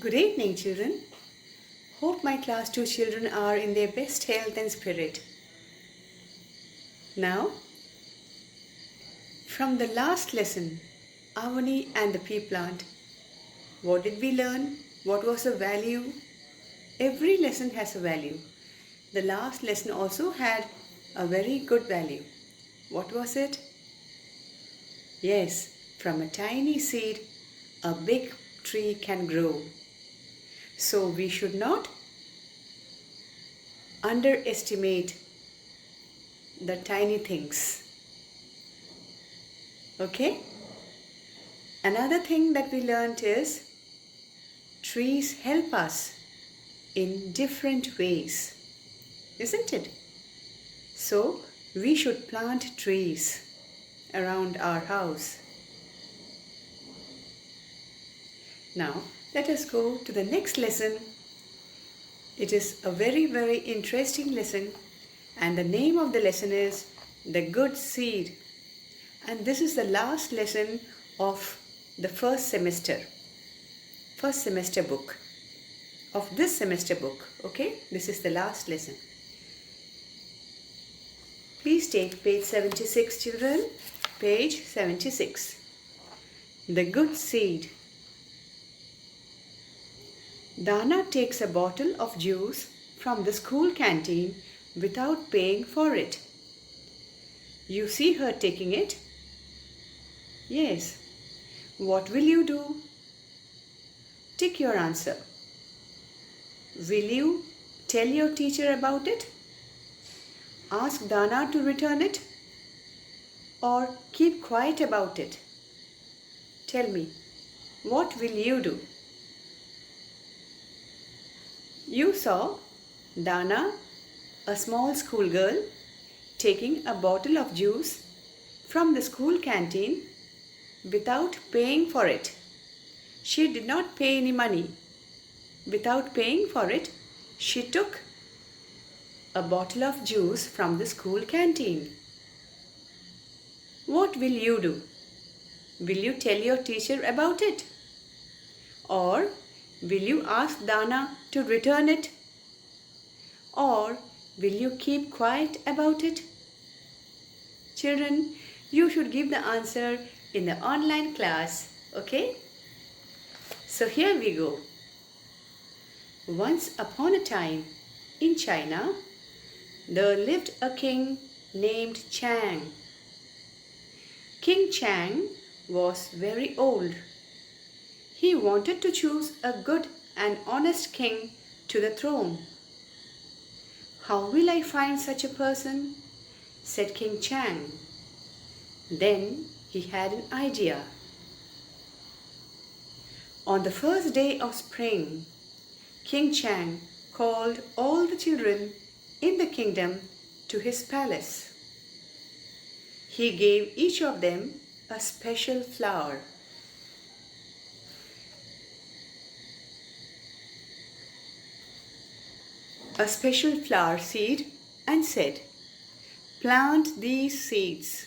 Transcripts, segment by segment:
Good evening, children. Hope my class 2 children are in their best health and spirit. Now, from the last lesson, Avani and the pea plant, what did we learn? What was the value? Every lesson has a value. The last lesson also had a very good value. What was it? Yes, from a tiny seed, a big tree can grow. So we should not underestimate the tiny things. Okay? Another thing that we learned is trees help us in different ways, isn't it? So we should plant trees around our house. Now let us go to the next lesson. It is a very interesting lesson, and the name of the lesson is The Good Seed. And this is the last lesson of the first semester book, of this semester book. Okay, this is the last lesson. Please take page 76, children. Page 76. The Good Seed. Dana takes a bottle of juice from the school canteen without paying for it. You see her taking it? Yes. What will you do? Tick your answer. Will you tell your teacher about it? Ask Dana to return it? Or keep quiet about it? Tell me, what will you do? You saw Dana, a small schoolgirl, taking a bottle of juice from the school canteen without paying for it. She did not pay any money. Without paying for it, she took a bottle of juice from the school canteen. What will you do? Will you tell your teacher about it? Or will you ask Dana to return it? Or will you keep quiet about it? Children, you should give the answer in the online class, okay? So here we go. Once upon a time, in China, there lived a king named Chang. King Chang was very old. He wanted to choose a good and honest king to the throne. How will I find such a person? Said King Chang. Then he had an idea. On the first day of spring, King Chang called all the children in the kingdom to his palace. He gave each of them a special flower. A special flower seed and said, "Plant these seeds.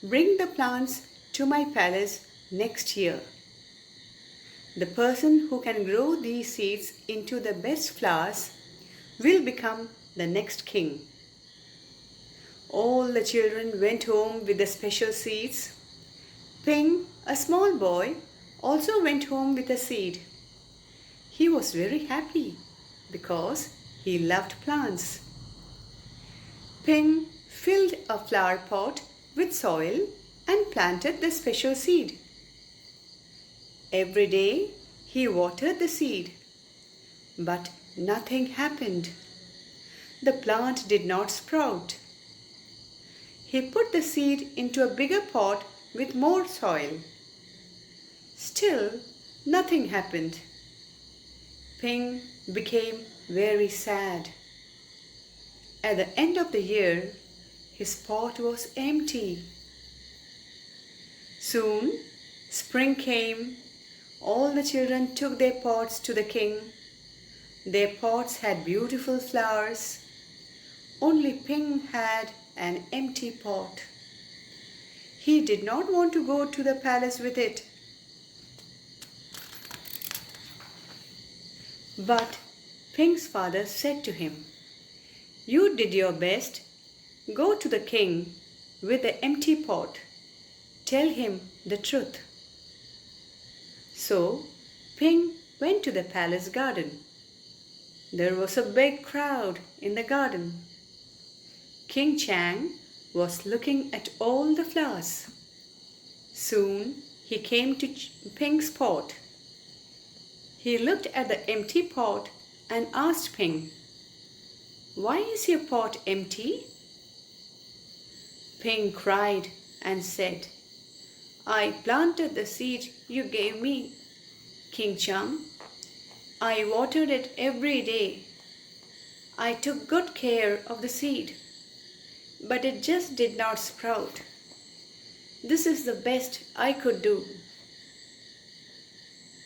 Bring the plants to my palace next year. The person who can grow these seeds into the best flowers will become the next king." All the children went home with the special seeds. Ping, a small boy, also went home with a seed. He was very happy because he loved plants. Ping filled a flower pot with soil and planted the special seed. Every day he watered the seed, but nothing happened. The plant did not sprout. He put the seed into a bigger pot with more soil. Still, nothing happened. Ping became very sad. At the end of the year, his pot was empty. Soon, spring came. All the children took their pots to the king. Their pots had beautiful flowers. Only Ping had an empty pot. He did not want to go to the palace with it. But Ping's father said to him, "You did your best. Go to the king with the empty pot. Tell him the truth." So Ping went to the palace garden. There was a big crowd in the garden. King Chang was looking at all the flowers. Soon he came to Ping's pot. He looked at the empty pot and asked Ping, "Why is your pot empty?" Ping cried and said, "I planted the seed you gave me, King Chang. I watered it every day. I took good care of the seed, but it just did not sprout. This is the best I could do."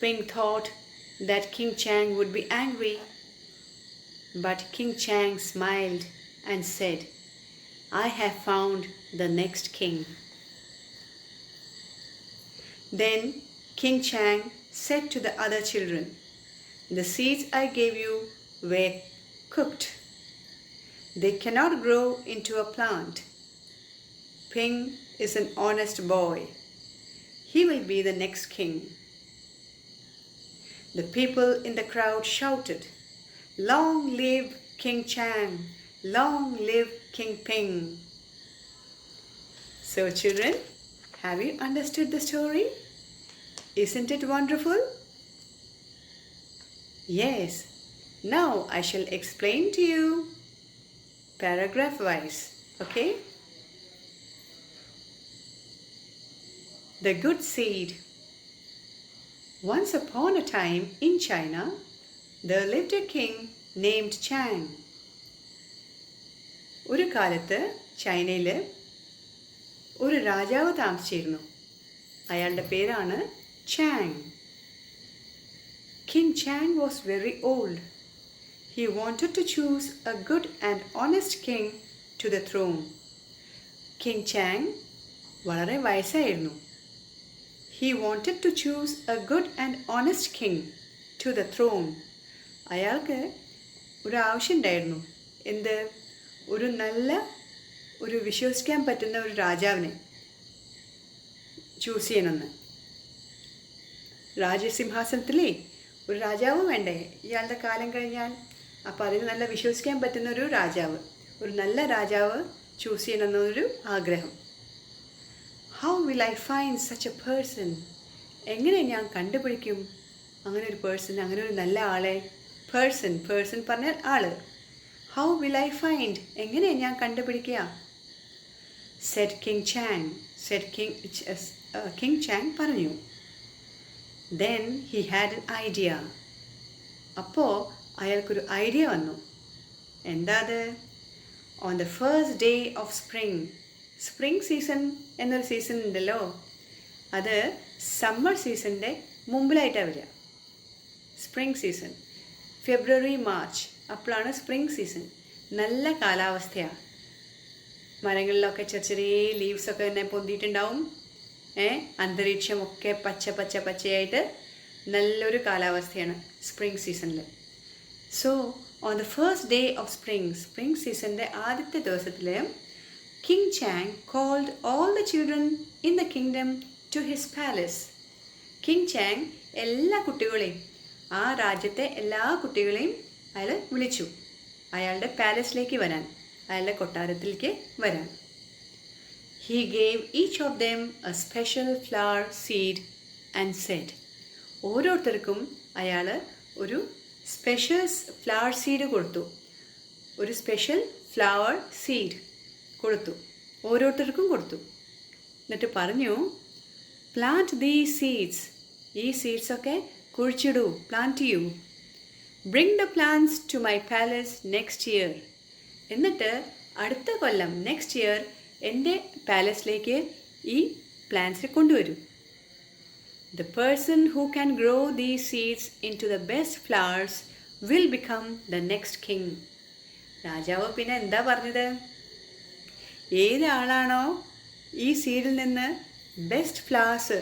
Ping thought that King Chang would be angry, but King Chang smiled and said, "I have found the next king." Then King Chang said to the other children, "The seeds I gave you were cooked. They cannot grow into a plant. Ping is an honest boy. He will be the next king." The people in the crowd shouted, "Long live King Chang! Long live King Ping!" So children, have you understood the story? Isn't it wonderful? Yes. Now I shall explain to you paragraph wise. Okay? The good seed. Once upon a time in China, there lived a king named Chang. ഒരു കാലത്ത് ചൈനയിൽ ഒരു രാജാവ് താമസിച്ചിരുന്നു. അയാളുടെ പേരാണ് Chang. King Chang was very old. He wanted to choose a good and honest king to the throne. King Chang വളരെ വയസ്സായിരുന്നു. He wanted to choose a good and honest king to the throne. അയാൾക്ക് ഒരു ആവശ്യമുണ്ടായിരുന്നു. എന്ത്? ഒരു വിശ്വസിക്കാൻ പറ്റുന്ന ഒരു രാജാവിനെ ചൂസ് ചെയ്യണമെന്ന്. രാജസിംഹാസനത്തിലേ ഒരു രാജാവ് വേണ്ടേ ഇയാളുടെ കാലം കഴിഞ്ഞാൽ? അപ്പോൾ അതിന് നല്ല വിശ്വസിക്കാൻ പറ്റുന്ന ഒരു രാജാവ്, ഒരു നല്ല രാജാവ് ചൂസ് ചെയ്യണമെന്നൊരു ആഗ്രഹം. How will I find such a person? എങ്ങനെ ഞാൻ കണ്ടുപിടിക്കും അങ്ങനെ ഒരു പേഴ്സൺ, അങ്ങനെ ഒരു നല്ല ആളെ? പേഴ്സൺ പറഞ്ഞാൽ ആള്. How will I find? എങ്ങനെ ഞാൻ കണ്ടുപിടിക്കുക? Said King Chang. King Chang പറഞ്ഞു. Then he had an idea. അപ്പോൾ അയാൾക്കൊരു ഐഡിയ വന്നു. എന്താ അത്? On the first day of spring season എന്നൊരു സീസൺ ഉണ്ടല്ലോ, അത് സമ്മർ സീസണിൻ്റെ മുമ്പിലായിട്ടാണ് വരിക. സ്പ്രിംഗ് സീസൺ ഫെബ്രുവരി മാർച്ച്, അപ്പോഴാണ് സ്പ്രിംഗ് സീസൺ. നല്ല കാലാവസ്ഥയാണ്. മരങ്ങളിലൊക്കെ ചെറിയ ചെറിയ ലീവ്സൊക്കെ തന്നെ പൊന്തിയിട്ടുണ്ടാവും. അന്തരീക്ഷമൊക്കെ പച്ചയായിട്ട് നല്ലൊരു കാലാവസ്ഥയാണ് സ്പ്രിംഗ് സീസണിൽ. So on the first day of spring സീസണിൻ്റെ ആദ്യത്തെ ദിവസത്തിൽ King Chang called all the children in the kingdom to his palace. King Chang എല്ലാ കുട്ടികളെയും, ആ രാജ്യത്തെ എല്ലാ കുട്ടികളെയും അയാൾ വിളിച്ചു അയാളുടെ പാലസിലേക്ക് വരാൻ, അയാളുടെ കൊട്ടാരത്തിലേക്ക് വരാൻ. He gave each of them a special flower seed and said, ഓരോരുത്തർക്കും അയാൾ ഒരു സ്പെഷ്യൽ ഫ്ലവർ സീഡ് കൊടുത്തു. ഒരു സ്പെഷ്യൽ ഫ്ലവർ സീഡ് കൊടുത്തു, ഓരോരുത്തർക്കും കൊടുത്തു. എന്നിട്ട് പറഞ്ഞു, പ്ലാന്റ് ദീസ് സീഡ്സ്, ഈ സീഡ്സൊക്കെ കുഴിച്ചിടൂ, പ്ലാന്റ് ചെയ്യൂ. Bring the plants to my palace next year. എന്നിട്ട് അടുത്ത കൊല്ലം നെക്സ്റ്റ് ഇയർ എൻ്റെ പാലസിലേക്ക് ഈ പ്ലാന്റ്സ് കൊണ്ടുവരൂ. The person who can grow these seeds into the best flowers will become the next king. രാജാവ് പിന്നെ എന്താ പറഞ്ഞത്? ഏതാളാണോ ഈ സീഡിൽ നിന്ന് ബെസ്റ്റ് ഫ്ലവേഴ്സ്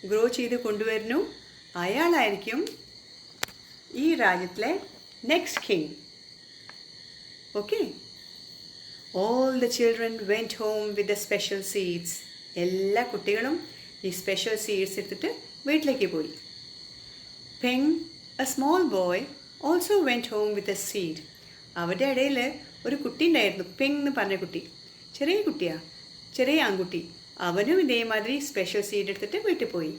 ഗ്രോ ചെയ്ത് കൊണ്ടുവരുന്നു, അയാളായിരിക്കും ഈ രാജ്യത്തിലെ next king. Okay. All the children went home with the special seeds. എല്ലാ കുട്ടികളും ഈ സ്പെഷ്യൽ സീഡ്സ് എടുത്തിട്ട് വീട്ടിലേക്ക് പോയി. Ping, a small boy, also went home with a seed. അവരുടെ ഇടയിൽ ഒരു കുട്ടി ഉണ്ടായിരുന്നു, പെങ് എന്ന് പറഞ്ഞ കുട്ടി. ചെറിയ കുട്ടിയാ, ചെറിയ ആൺകുട്ടി. അവനും ഇതേമാതിരി സ്പെഷ്യൽ സീഡ് എടുത്തിട്ട് വീട്ടിൽ പോയി.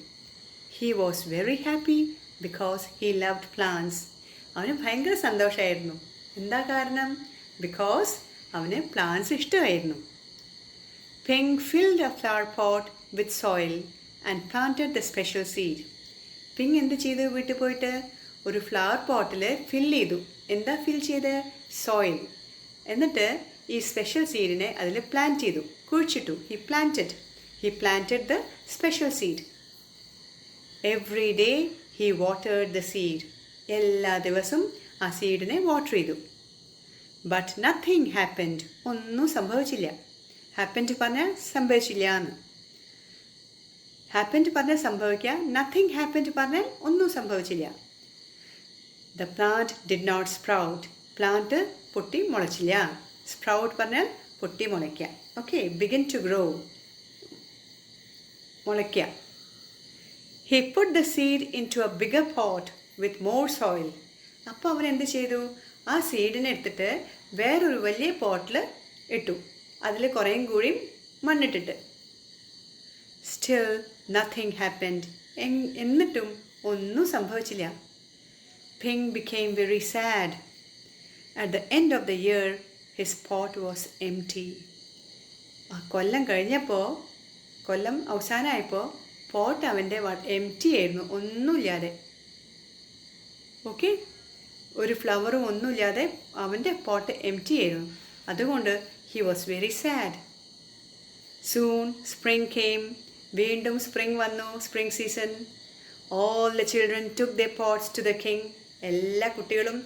He was very happy because he loved plants. അവന് ഭയങ്കര സന്തോഷമായിരുന്നു. എന്താ കാരണം? ബിക്കോസ് അവന് പ്ലാന്റ്സ് ഇഷ്ടമായിരുന്നു. Peng filled A flower pot with soil and planted the special seed. Peng എന്ത് ചെയ്തു? വീട്ടിൽ പോയിട്ട് ഒരു ഫ്ലവർ പോട്ടിൽ ഫിൽ ചെയ്തു. എന്താ ഫിൽ ചെയ്ത്? സോയിൽ. എന്നിട്ട് ഈ സ്പെഷ്യൽ സീഡിനെ അതിൽ പ്ലാന്റ് ചെയ്തു, കുഴിച്ചിട്ടു. He planted the special seed. Every day he watered the seed. എല്ലാ ദിവസവും ആ സീഡിനെ വാട്ടർ ചെയ്തു. But nothing happened. ഒന്നും സംഭവിച്ചില്ല. ഹാപ്പൻഡ് പറഞ്ഞാൽ സംഭവിച്ചില്ല എന്ന്. ഹാപ്പൻഡ് പറഞ്ഞാൽ സംഭവിക്കുക, നത്തിങ് ഹാപ്പൻഡ് പറഞ്ഞാൽ ഒന്നും സംഭവിച്ചില്ല. The plant did not sprout. Plant പൊട്ടി മുളച്ചില്ല. സ്പ്രൗട്ട് പറഞ്ഞാൽ പൊട്ടി മുളയ്ക്കുക. ഓക്കെ, ബിഗിൻ ടു ഗ്രോ, മുളയ്ക്കുക. He put the seed into a bigger pot with more soil. അപ്പോൾ അവൻ എന്ത് ചെയ്തു? ആ സീഡിനെ എടുത്തിട്ട് വേറൊരു വലിയ പോട്ടിൽ ഇട്ടു. അതിൽ കുറേയും കൂടിയും മണ്ണിട്ടിട്ട്. Still nothing happened. എന്നിട്ടും ഒന്നും സംഭവിച്ചില്ല. Peng became very sad. At the end of the year, his pot was empty. ആ കൊല്ലം കഴിഞ്ഞപ്പോൾ, കൊല്ലം അവസാനമായപ്പോൾ പോട്ട് അവൻ്റെ എംറ്റി ആയിരുന്നു, ഒന്നുമില്ലാതെ. ഓക്കെ, ഒരു ഫ്ലവറും ഒന്നുമില്ലാതെ അവൻ്റെ പോട്ട് എംറ്റി ആയിരുന്നു. അതുകൊണ്ട് he was very sad. Soon spring came. വീണ്ടും സ്പ്രിങ് വന്നു, spring season. All the children took the pots to the king. എല്ലാ കുട്ടികളും,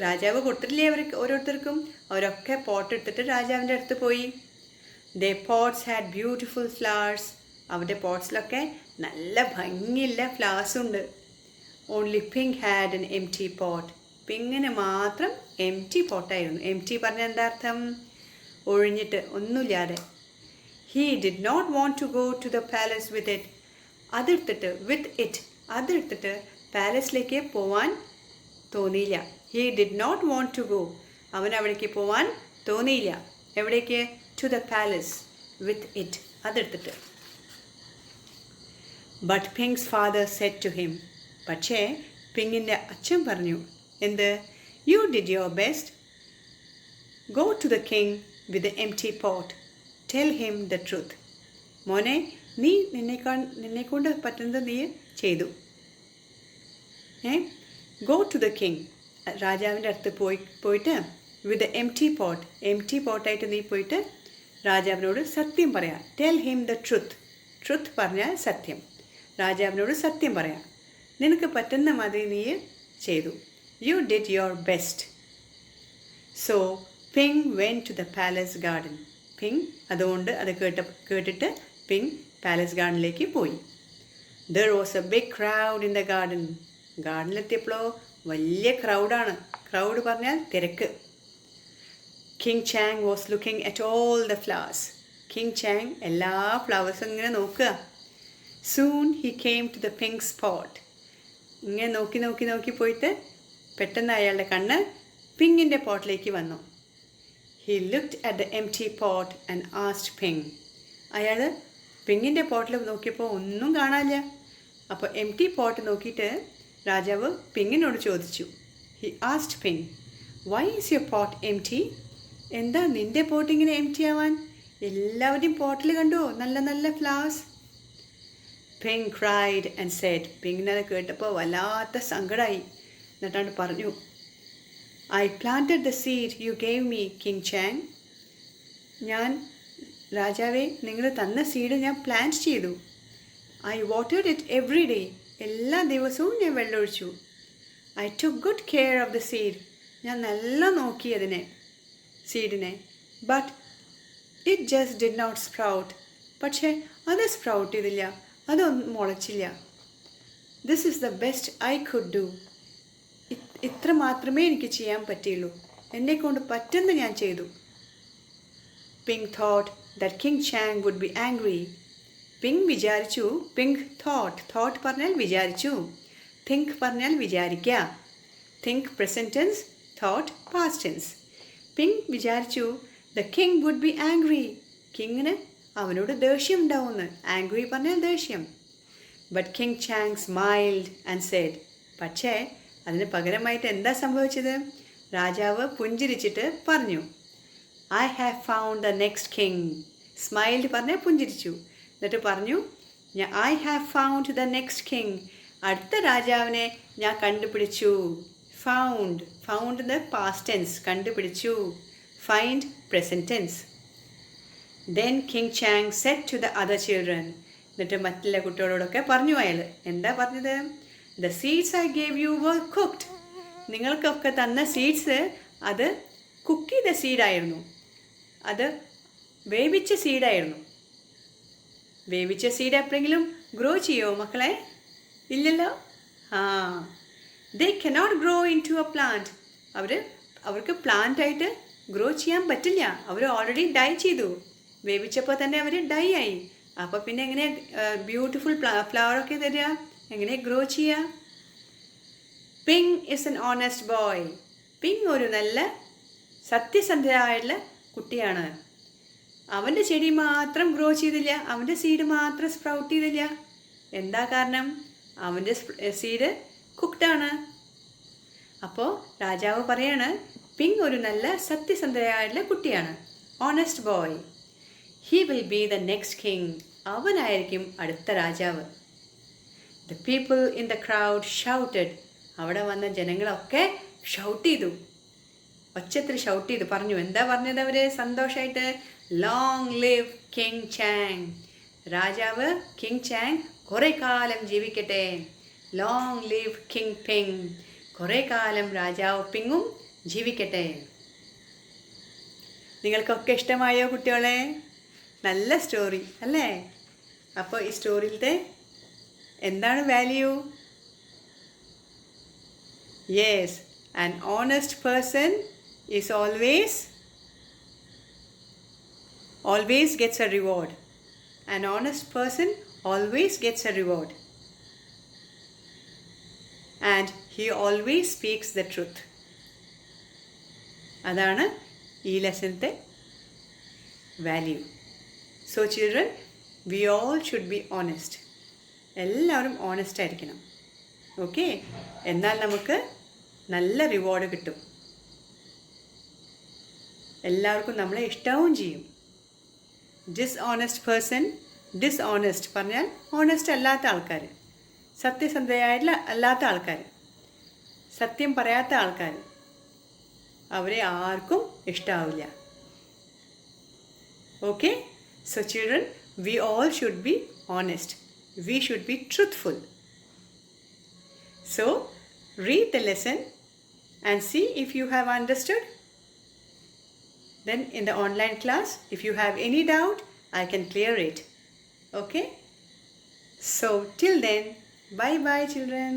രാജാവ് കൊടുത്തിട്ടില്ലേ അവർക്ക് ഓരോരുത്തർക്കും, അവരൊക്കെ പോട്ട് എടുത്തിട്ട് രാജാവിൻ്റെ അടുത്ത് പോയി. The pots had beautiful flowers. അവരുടെ പോട്ട്സിലൊക്കെ നല്ല ഭംഗിയുള്ള ഫ്ലവേഴ്സ് ഉണ്ട്. Only Ping had an empty pot. പിങ്ങിന് മാത്രം എംറ്റി പോട്ടായിരുന്നു. എംറ്റി പറഞ്ഞാൽ എന്താ അർത്ഥം? ഒഴിഞ്ഞിട്ട്, ഒന്നുമില്ലാതെ. He did not want to go to the palace with it. അതെടുത്തിട്ട് പാലസിലേക്ക് പോവാൻ തോന്നിയില്ല. He did not want to go. അവൻ അവിടേക്ക് പോവാൻ തോന്നിയില്ല. എവിടേക്ക്? To the palace with it. അതെടുത്തിട്ട്. But Ping's father said to him. പക്ഷേ പിങ്ങിൻ്റെ അച്ഛൻ പറഞ്ഞു, എന്ത്? You did your best. Go to the king with a empty pot. Tell him the truth. മോനെ, നീ നിന്നെക്കൊണ്ട് പറ്റുന്നത് നീ ചെയ്തു. Go to the king. രാജാവിൻ്റെ അടുത്ത് പോയിട്ട് വിത്ത് എംറ്റി പോട്ട്. എംറ്റി പോട്ടായിട്ട് നീ പോയിട്ട് രാജാവിനോട് സത്യം പറയാം. Tell him the truth. Truth പറഞ്ഞാൽ സത്യം. രാജാവിനോട് സത്യം പറയാം. നിനക്ക് പറ്റുന്ന മാതിരി നീ ചെയ്തു. You did your best. So Ping went to the palace garden. Ping അതുകൊണ്ട് അത് കേട്ടിട്ട് പിങ് പാലസ് ഗാർഡനിലേക്ക് പോയി. There was a big crowd in the garden. ഗാർഡനിലെത്തിയപ്പോഴോ വലിയ ക്രൗഡാണ്. ക്രൗഡ് പറഞ്ഞാൽ തിരക്ക്. King Chang was looking at all the flowers. King Chang എല്ലാ ഫ്ലവേഴ്സും ഇങ്ങനെ നോക്കുക. Soon he came to the Ping's pot. ഇങ്ങനെ നോക്കി പോയിട്ട് പെട്ടെന്ന് അയാളുടെ കണ്ണ് പിങ്കിൻ്റെ പോട്ടിലേക്ക് വന്നു. He looked at the empty pot and asked Ping. അയാൾ പിങ്കിൻ്റെ പോട്ടിൽ നോക്കിയപ്പോൾ ഒന്നും കാണാനില്ല. അപ്പോൾ എംറ്റി പോട്ട് നോക്കിയിട്ട് രാജാവ് പിങ്ങിനോട് ചോദിച്ചു. He asked Ping, why is your pot empty? എന്താ നിൻ്റെ പോട്ട് ഇങ്ങനെ എംറ്റി ആവാൻ? എല്ലാവരുടെയും പോട്ടിൽ കണ്ടോ നല്ല നല്ല flowers. Ping cried and said. പിങ്ങിനത് കേട്ടപ്പോൾ വല്ലാത്ത സങ്കടമായി. എന്നിട്ടാണ് പറഞ്ഞു, I planted the seed you gave me King Chang. ഞാൻ രാജാവേ, നിങ്ങൾ തന്ന സീഡ് ഞാൻ പ്ലാന്റ് ചെയ്തു. I watered it every day. എല്ലാ ദിവസവും ഞാൻ വെള്ളമൊഴിച്ചു. I took good care of the seed. ഞാൻ നല്ല നോക്കി അതിനെ, സീഡിനെ. But it just did not sprout. പക്ഷേ അത് സ്പ്രൗട്ട് ചെയ്തില്ല, അതൊന്നും മുളച്ചില്ല. This is the best I could do. ഇത്ര മാത്രമേ എനിക്ക് ചെയ്യാൻ പറ്റിയുള്ളൂ. എന്നെക്കൊണ്ട് പറ്റുന്ന ഞാൻ ചെയ്തു. Ping thought that King Chang would be angry. Ping വിചാരിച്ചു. Ping thought പറഞ്ഞാൽ വിചാരിച്ചു. Think പറഞ്ഞാൽ വിചാരിക്കുക. Think present tense, thought past tense. Ping വിചാരിച്ചു the king would be angry. കിങ്ങിന് അവനോട് ദേഷ്യം ഉണ്ടാവുമെന്ന്. Angry പറഞ്ഞാൽ ദേഷ്യം. But King Chang smiled and said. പക്ഷേ അതിന് പകരമായിട്ട് എന്താ സംഭവിച്ചത്? രാജാവ് പുഞ്ചിരിച്ചിട്ട് പറഞ്ഞു, I have found the next king. Smiled പറഞ്ഞാൽ പുഞ്ചിരിച്ചു. എന്നിട്ട് പറഞ്ഞു, I have found the next king. അടുത്ത രാജാവിനെ ഞാൻ കണ്ടുപിടിച്ചു. Found the past tense, കണ്ടുപിടിച്ചു. Find present tense. Then King Chang said to the other children. എന്നിട്ട് മറ്റുള്ള കുട്ടികളോടൊക്കെ പറഞ്ഞു അയാൾ. എന്താ പറഞ്ഞത്? The seeds I gave you were cooked. നിങ്ങൾക്കൊക്കെ തന്ന സീഡ്സ് അത് കുക്ക് ചെയ്ത സീഡായിരുന്നു. അത് വേവിച്ച സീഡായിരുന്നു. വേവിച്ച സീഡ് എപ്പോഴെങ്കിലും ഗ്രോ ചെയ്യുമോ മക്കളെ? ഇല്ലല്ലോ. They cannot grow into a plant. അവർക്ക് പ്ലാന്റായിട്ട് ഗ്രോ ചെയ്യാൻ പറ്റില്ല. അവർ ഓൾറെഡി ഡൈ ചെയ്തു. വേവിച്ചപ്പോൾ തന്നെ അവർ ഡൈ ആയി. അപ്പോൾ പിന്നെ എങ്ങനെ ബ്യൂട്ടിഫുൾ ഫ്ലവറൊക്കെ തരിക? എങ്ങനെ ഗ്രോ ചെയ്യുക? Ping is an honest boy. Ping ഒരു നല്ല സത്യസന്ധനായിട്ടുള്ള കുട്ടിയാണ്. അവൻ്റെ ചെടി മാത്രം ഗ്രോ ചെയ്തില്ല, അവൻ്റെ സീഡ് മാത്രം സ്പ്രൗട്ട് ചെയ്തില്ല. എന്താ കാരണം? അവൻ്റെ സീഡ് കുക്ക്ഡാണ്. അപ്പോൾ രാജാവ് പറയാണ്, പിങ് ഒരു നല്ല സത്യസന്ധനായിട്ടുള്ള കുട്ടിയാണ്. Honest boy. He will be the next king. അവനായിരിക്കും അടുത്ത രാജാവ്. The people in the crowd shouted. അവിടെ വന്ന ജനങ്ങളൊക്കെ ഷൗട്ട് ചെയ്തു, ഒച്ചത്തിൽ ഷൗട്ട് ചെയ്തു, പറഞ്ഞു. എന്താ പറഞ്ഞത് അവർ സന്തോഷമായിട്ട്? Long live King Chang. രാജാവ് കിങ് ചാങ് കുറേ കാലം ജീവിക്കട്ടെ. Long live King Ping. കുറേ കാലം രാജാവ് പിങ്ങും ജീവിക്കട്ടെ. നിങ്ങൾക്കൊക്കെ ഇഷ്ടമായോ കുട്ടികളെ? നല്ല സ്റ്റോറി അല്ലേ? അപ്പോൾ ഈ സ്റ്റോറിയിലത്തെ എന്താണ് value? Yes, an honest person is always gets a reward. An honest person always gets a reward. And he always speaks the truth. അതാണ് ഈ ലെസണിൻ്റെ value. So children, we all should be honest. എല്ലാവരും honest ആയിരിക്കണം. Okay? എന്നാൽ നമുക്ക് നല്ല reward കിട്ടും. എല്ലാവർക്കും നമ്മളെ ഇഷ്ടവും ചെയ്യും. ഡിസ്ഓണസ്റ്റ് പേഴ്സൺ, ഡിസ്ഓണസ്റ്റ് പറഞ്ഞാൽ ഓണസ്റ്റ് അല്ലാത്ത ആൾക്കാർ, സത്യസന്ധയായിട്ടുള്ള അല്ലാത്ത ആൾക്കാർ, സത്യം പറയാത്ത ആൾക്കാർ, അവരെ ആർക്കും ഇഷ്ടമാവില്ല. Okay? So children, we all should be honest. We should be truthful. So, read the lesson and see if you have understood. Then in the online class, if you have any doubt, I can clear it. Okay? So, till then, bye-bye children.